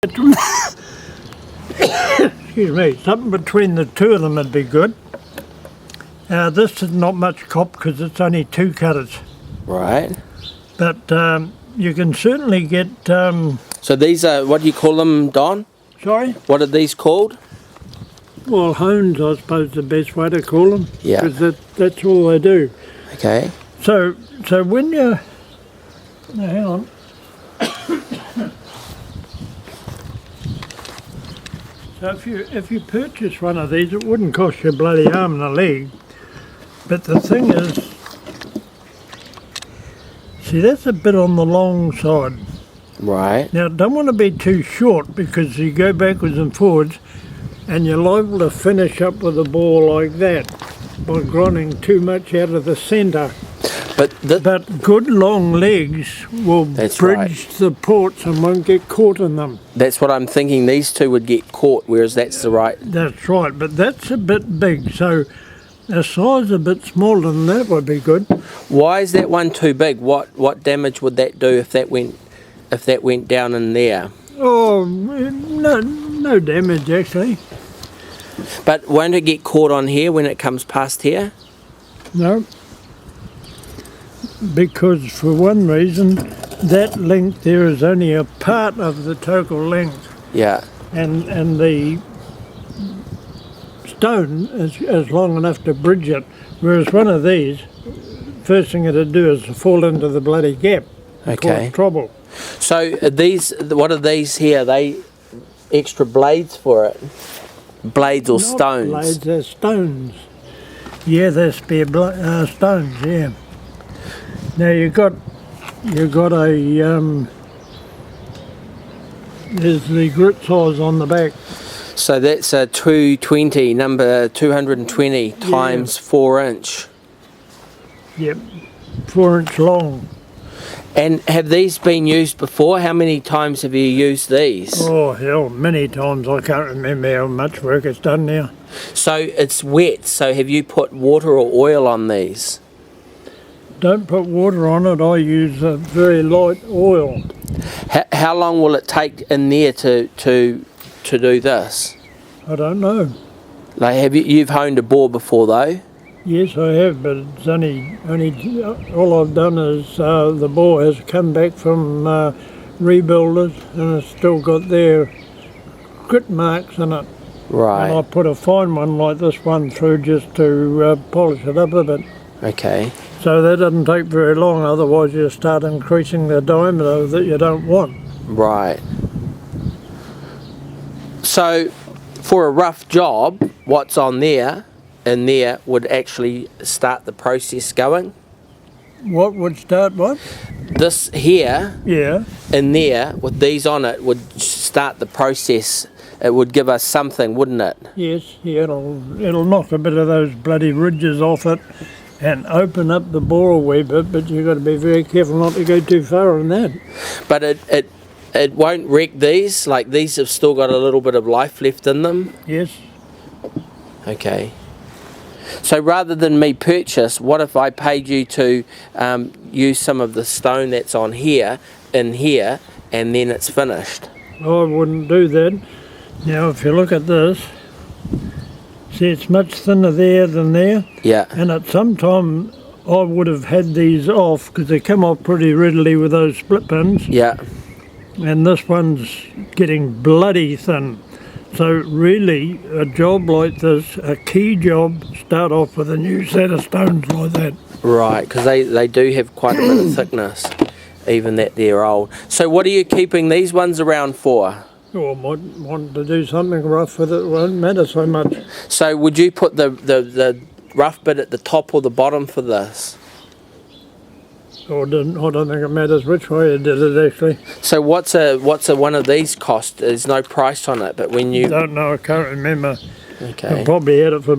Excuse me, something between the two of them would be good. This is not much cop because it's only two cutters. Right. But you can certainly get... So these are, what do you call them, Don? Sorry? What are these called? Well, hones, I suppose, the best way to call them. Yeah. Because that's all they do. Okay. So when you... Now, hang on. So if you purchase one of these, it wouldn't cost you a bloody arm and a leg. But the thing is, see, that's a bit on the long side. Right. Now, don't want to be too short because you go backwards and forwards and you're liable to finish up with a bore like that by grinding too much out of the centre. But good long legs will bridge the ports and won't get caught in them. That's what I'm thinking. These two would get caught, whereas that's the right... That's right, but that's a bit big, so a size a bit smaller than that would be good. Why is that one too big? What damage would that do if that went down in there? Oh, no damage actually. But won't it get caught on here when it comes past here? No. Because for one reason, that length there is only a part of the total length. Yeah. And the stone is long enough to bridge it, whereas one of these, first thing it'd do is fall into the bloody gap. Okay. Cause trouble. So what are these here? Are they extra blades for it? Blades or stones? Not blades, they're stones. Yeah, they're spare stones, yeah. Now you got a there's the grit size on the back. So that's a 220, number 220 times 4 inch. Yep, 4 inch long. And have these been used before? How many times have you used these? Oh hell, many times. I can't remember how much work it's done now. So it's wet, so have you put water or oil on these? Don't put water on it, I use a very light oil. How long will it take in there to do this? I don't know. Like you've honed a bore before though? Yes, I have, but it's only all I've done is the bore has come back from rebuilders and it's still got their grit marks in it. Right. And I put a fine one like this one through just to polish it up a bit. Okay. So that doesn't take very long, otherwise you start increasing the diameter that you don't want. Right. So for a rough job, what's on there, in there, would actually start the process going? What would start what? This here, yeah, in there, with these on it, would start the process. It would give us something, wouldn't it? Yes, yeah, it'll knock a bit of those bloody ridges off it and open up the bore a wee bit, but you've got to be very careful not to go too far on that. But it won't wreck these? Like these have still got a little bit of life left in them? Yes. Okay. So rather than me purchase, what if I paid you to use some of the stone that's on here, in here, and then it's finished? I wouldn't do that. Now if you look at this, see it's much thinner there than there. Yeah. And at some time I would have had these off because they come off pretty readily with those split pins. Yeah. And this one's getting bloody thin. So really, a job like this, a key job, start off with a new set of stones like that. Right, because they do have quite a bit of thickness, even that they're old. So what are you keeping these ones around for? Well, I might want to do something rough with it, it won't matter so much. So would you put the rough bit at the top or the bottom for this? I don't think it matters which way you did it actually. So what's a one of these cost? There's no price on it, but when you... I don't know, I can't remember. Okay. I probably had it for